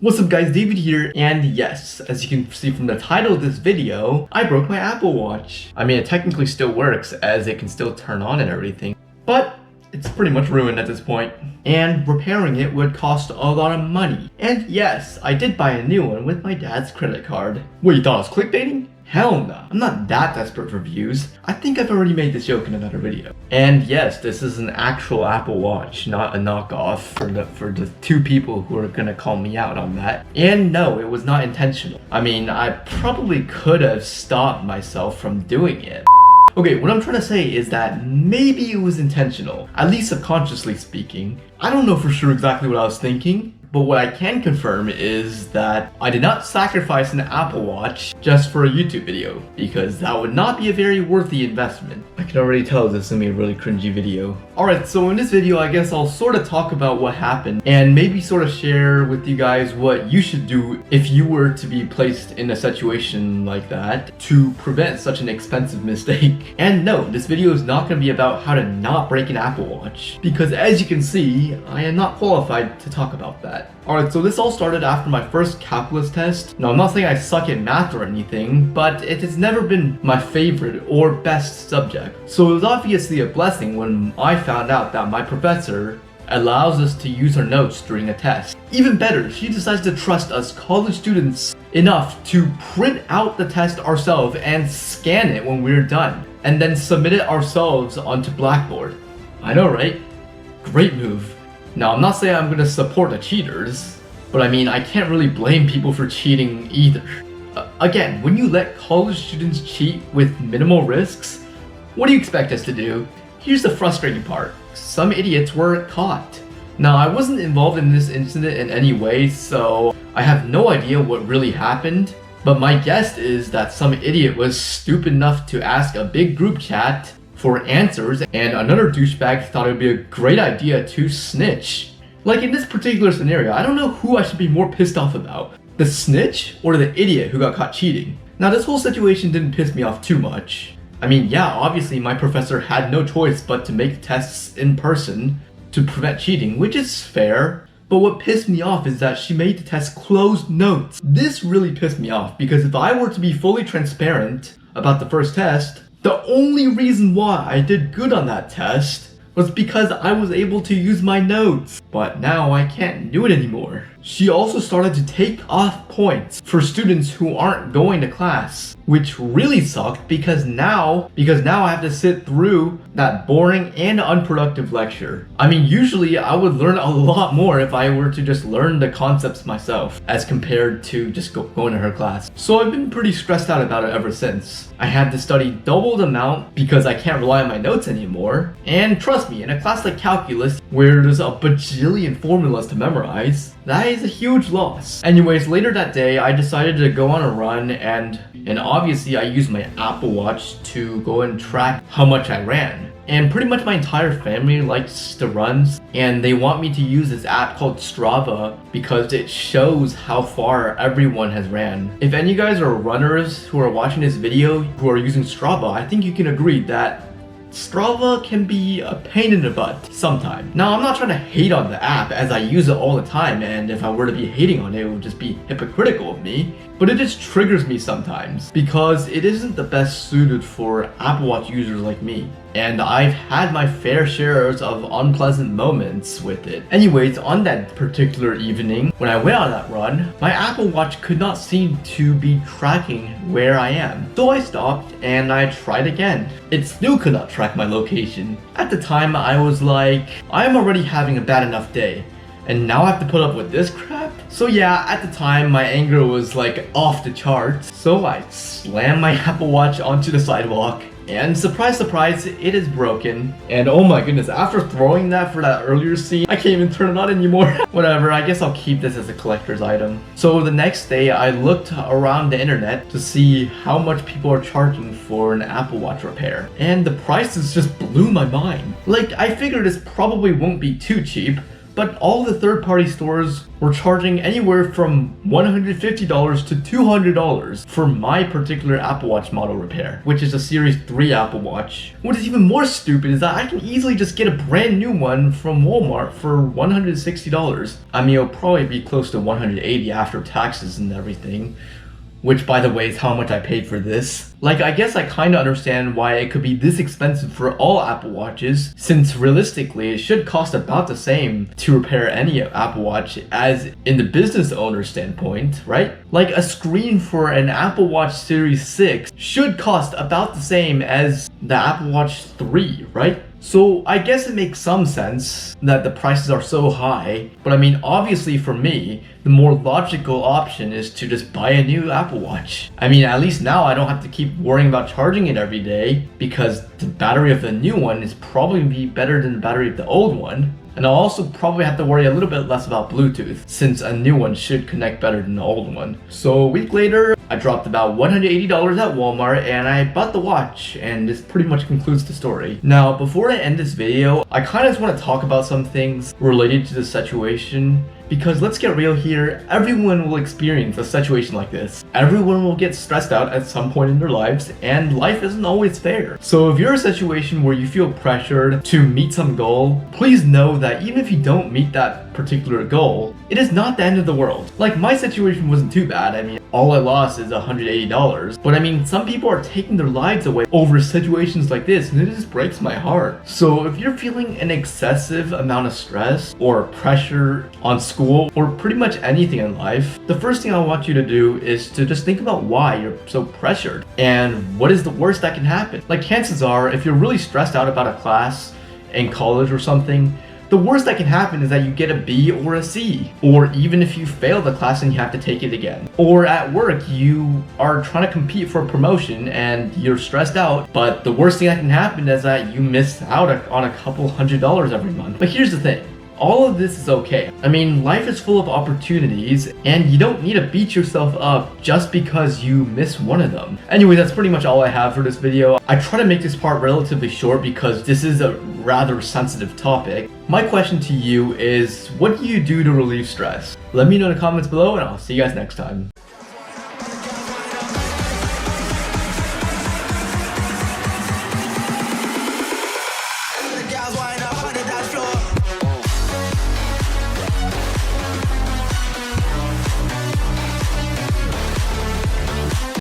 What's up guys, David here, and yes, as you can see from the title of this video, I broke my Apple Watch. I mean, it technically still works as it can still turn on and everything, but it's pretty much ruined at this point. And repairing it would cost a lot of money. And yes, I did buy a new one with my dad's credit card. What, you thought I was clickbaiting? Hell no, I'm not that desperate for views. I think I've already made this joke in another video. And yes, this is an actual Apple Watch, not a knockoff for the two people who are gonna call me out on that. And no, it was not intentional. I mean, I probably could have stopped myself from doing it. Okay, what I'm trying to say is that maybe it was intentional, at least subconsciously speaking. I don't know for sure exactly what I was thinking, but what I can confirm is that I did not sacrifice an Apple Watch just for a YouTube video, because that would not be a very worthy investment. I can already tell this is gonna be a really cringy video. Alright, so in this video, I guess I'll sort of talk about what happened and maybe sort of share with you guys what you should do if you were to be placed in a situation like that to prevent such an expensive mistake. And no, this video is not going to be about how to not break an Apple Watch, because as you can see, I am not qualified to talk about that. Alright, so this all started after my first calculus test. Now, I'm not saying I suck at math or anything, but it has never been my favorite or best subject. So it was obviously a blessing when I found out that my professor allows us to use her notes during a test. Even better, she decides to trust us college students enough to print out the test ourselves and scan it when we're done, and then submit it ourselves onto Blackboard. I know, right? Great move. Now, I'm not saying I'm gonna support the cheaters, but I mean, I can't really blame people for cheating either. Again, when you let college students cheat with minimal risks, what do you expect us to do? Here's the frustrating part. Some idiots were caught. Now, I wasn't involved in this incident in any way, so I have no idea what really happened, but my guess is that some idiot was stupid enough to ask a big group chat for answers, and another douchebag thought it would be a great idea to snitch. Like in this particular scenario, I don't know who I should be more pissed off about, the snitch or the idiot who got caught cheating. Now, this whole situation didn't piss me off too much. I mean, yeah, obviously my professor had no choice but to make tests in person to prevent cheating, which is fair. But what pissed me off is that she made the test closed notes. This really pissed me off, because if I were to be fully transparent about the first test, the only reason why I did good on that test was because I was able to use my notes. But now I can't do it anymore. She also started to take off points for students who aren't going to class, which really sucked because now I have to sit through that boring and unproductive lecture. I mean, usually I would learn a lot more if I were to just learn the concepts myself as compared to just going to her class. So I've been pretty stressed out about it ever since. I had to study double the amount because I can't rely on my notes anymore. And trust me, in a class like calculus, where there's a bajillion formulas to memorize, that is a huge loss. Anyways, later that day, I decided to go on a run, and obviously I used my Apple Watch to go and track how much I ran. And pretty much my entire family likes to run, and they want me to use this app called Strava because it shows how far everyone has ran. If any of you guys are runners who are watching this video who are using Strava, I think you can agree that Strava can be a pain in the butt sometimes. Now, I'm not trying to hate on the app as I use it all the time, and if I were to be hating on it, it would just be hypocritical of me. But it just triggers me sometimes because it isn't the best suited for Apple Watch users like me. And I've had my fair shares of unpleasant moments with it. Anyways, on that particular evening, when I went on that run, my Apple Watch could not seem to be tracking where I am. So I stopped and I tried again. It still could not track my location. At the time, I was like, I'm already having a bad enough day, and now I have to put up with this crap? So yeah, at the time, my anger was like off the charts. So I slammed my Apple Watch onto the sidewalk, and surprise, surprise, it is broken. And oh my goodness, after throwing that for that earlier scene, I can't even turn it on anymore. Whatever, I guess I'll keep this as a collector's item. So the next day, I looked around the internet to see how much people are charging for an Apple Watch repair. And the prices just blew my mind. Like, I figured this probably won't be too cheap, but all the third-party stores were charging anywhere from $150 to $200 for my particular Apple Watch model repair, which is a Series 3 Apple Watch. What is even more stupid is that I can easily just get a brand new one from Walmart for $160. I mean, it'll probably be close to $180 after taxes and everything, which, by the way, is how much I paid for this. Like, I guess I kinda understand why it could be this expensive for all Apple Watches, since realistically it should cost about the same to repair any Apple Watch as in the business owner's standpoint, right? Like, a screen for an Apple Watch Series 6 should cost about the same as the Apple Watch 3, right? So I guess it makes some sense that the prices are so high, but I mean, obviously for me, the more logical option is to just buy a new Apple Watch. I mean, at least now I don't have to keep worrying about charging it every day, because the battery of the new one is probably be better than the battery of the old one. And I'll also probably have to worry a little bit less about Bluetooth, since a new one should connect better than the old one. So a week later, I dropped about $180 at Walmart and I bought the watch, and this pretty much concludes the story. Now, before I end this video, I kind of just want to talk about some things related to the situation. Because let's get real here, everyone will experience a situation like this. Everyone will get stressed out at some point in their lives, and life isn't always fair. So if you're in a situation where you feel pressured to meet some goal, please know that even if you don't meet that particular goal, it is not the end of the world. Like, my situation wasn't too bad. I mean, all I lost is $180. But I mean, some people are taking their lives away over situations like this, and it just breaks my heart. So if you're feeling an excessive amount of stress or pressure on school or pretty much anything in life, the first thing I want you to do is to just think about why you're so pressured and what is the worst that can happen. Like, chances are, if you're really stressed out about a class in college or something, the worst that can happen is that you get a B or a C, or even if you fail the class and you have to take it again. Or at work, you are trying to compete for a promotion and you're stressed out, but the worst thing that can happen is that you miss out on a couple $100 every month. But here's the thing. All of this is okay. I mean, life is full of opportunities, and you don't need to beat yourself up just because you miss one of them. Anyway, that's pretty much all I have for this video. I try to make this part relatively short because this is a rather sensitive topic. My question to you is, what do you do to relieve stress? Let me know in the comments below, and I'll see you guys next time.